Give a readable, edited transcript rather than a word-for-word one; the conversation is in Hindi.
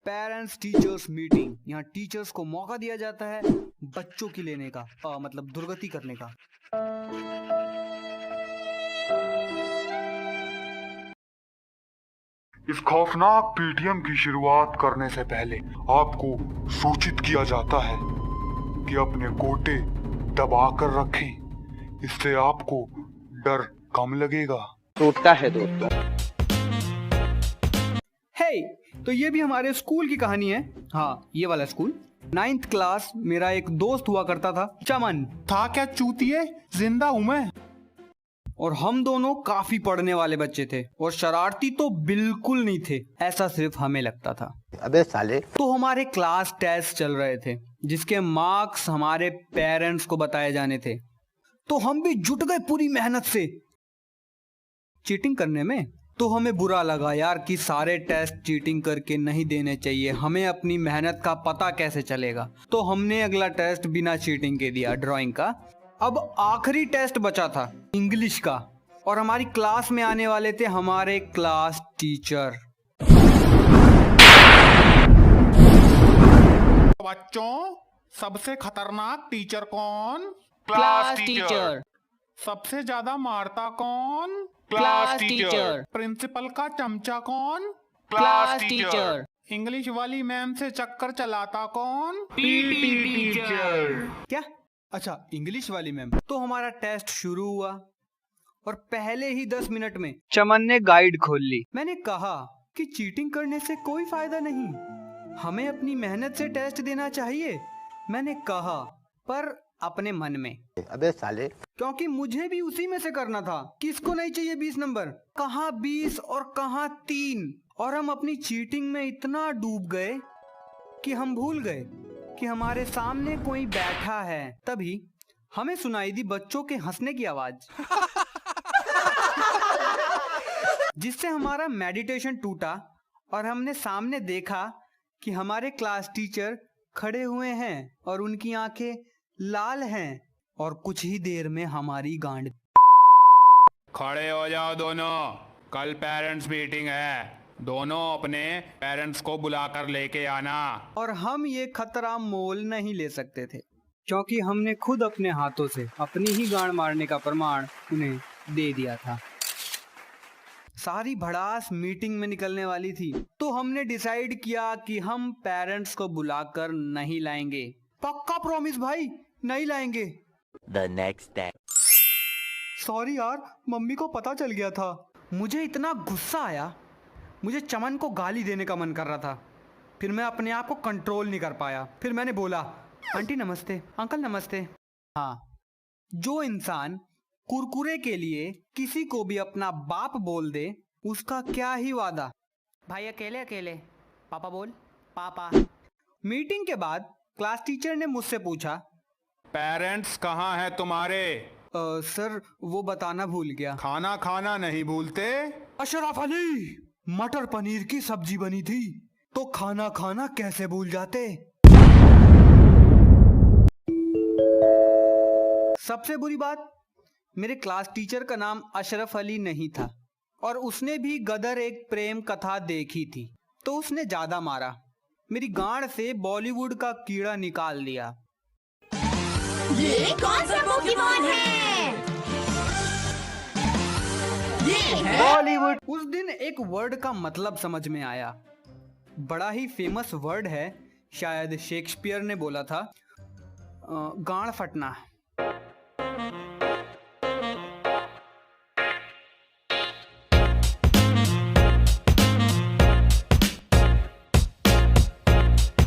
Parents teachers meeting. यहाँ टीचर्स को मौका दिया जाता है बच्चों की लेने का, मतलब दुर्गति करने का। इस खौफनाक पीटीएम की शुरुआत करने से पहले आपको सूचित किया जाता है कि अपने गोटे दबा कर रखें, इससे आपको डर कम लगेगा। टूटता है दोस्तों। हे, तो ये भी हमारे स्कूल की कहानी है। हाँ, ये वाला स्कूल। 9th क्लास, मेरा एक दोस्त हुआ करता था, चमन। था क्या चूतिए, जिंदा हूं मैं। और हम दोनों काफी पढ़ने वाले बच्चे थे और शरारती तो बिल्कुल नहीं थे, ऐसा सिर्फ हमें लगता था। अबे साले। तो हमारे क्लास टेस्ट चल रहे थे जिसके मार्क्स हमारे पेरेंट्स को बताए जाने थे। तो हम भी जुट गए पूरी मेहनत से चीटिंग करने में। तो हमें बुरा लगा यार कि सारे टेस्ट चीटिंग करके नहीं देने चाहिए, हमें अपनी मेहनत का पता कैसे चलेगा। तो हमने अगला टेस्ट बिना चीटिंग के दिया, ड्राइंग का। अब आखिरी टेस्ट बचा था इंग्लिश का, और हमारी क्लास में आने वाले थे हमारे क्लास टीचर। बच्चों, सबसे खतरनाक टीचर कौन? Class teacher. सबसे ज्यादा मारता कौन? Class teacher. प्रिंसिपल का चमचा कौन? Class teacher. इंग्लिश वाली मैम से चक्कर चलाता कौन? PT teacher. क्या? अच्छा, इंग्लिश वाली मैम। तो हमारा टेस्ट शुरू हुआ और पहले ही 10 मिनट में चमन ने गाइड खोल ली। मैंने कहा कि चीटिंग करने से कोई फायदा नहीं, हमें अपनी मेहनत से टेस्ट देना चाहिए। मैंने कहा, पर अपने मन में, अबे साले, क्योंकि मुझे भी उसी में से करना था। किसको नहीं चाहिए 20 नंबर? कहाँ 20 और कहाँ 3। और हम अपनी चीटिंग में इतना डूब गए कि हम भूल गए कि हमारे सामने कोई बैठा है। तभी हमें सुनाई दी बच्चों के हंसने की आवाज जिससे हमारा मेडिटेशन टूटा और हमने सामने देखा कि हमारे क्लास टीचर खड़े हुए हैं और उनकी आंखें लाल हैं, और कुछ ही देर में हमारी गांड। खड़े हो जाओ दोनों, कल पेरेंट्स मीटिंग है, दोनों अपने पेरेंट्स को बुलाकर लेके आना। और हम ये खतरा मोल नहीं ले सकते थे क्योंकि हमने खुद अपने हाथों से अपनी ही गांड मारने का प्रमाण उन्हें दे दिया था। सारी भड़ास मीटिंग में निकलने वाली थी, तो हमने डिसाइड किया कि हम पेरेंट्स को बुलाकर नहीं लाएंगे। पक्का प्रॉमिस भाई, नहीं लाएंगे। The next day. सॉरी यार, मम्मी को पता चल गया था। मुझे इतना गुस्सा आया, मुझे चमन को गाली देने का मन कर रहा था। फिर मैं अपने आप को कंट्रोल नहीं कर पाया। फिर मैंने बोला, आंटी नमस्ते, अंकल नमस्ते। हाँ, जो इंसान कुरकुरे के लिए किसी को भी अपना बाप बोल दे, उसका क्या ही वादा। भाई अकेले अकेले, पापा बोल, पापा। मीटिंग के बाद क्लास टीचर ने मुझसे पूछा, पेरेंट्स कहाँ हैं तुम्हारे? सर वो बताना भूल गया। खाना खाना नहीं भूलते? अशरफ अली, मटर पनीर की सब्जी बनी थी तो खाना खाना कैसे भूल जाते। सबसे बुरी बात, मेरे क्लास टीचर का नाम अशरफ अली नहीं था और उसने भी गदर एक प्रेम कथा देखी थी, तो उसने ज्यादा मारा। मेरी गांड से बॉलीवुड का कीड़ा निकाल दिया। ये कौन सा पोकेमॉन है? ये है बॉलीवुड। उस दिन एक वर्ड का मतलब समझ में आया, बड़ा ही फेमस वर्ड है, शायद शेक्सपियर ने बोला था, गांड फटना।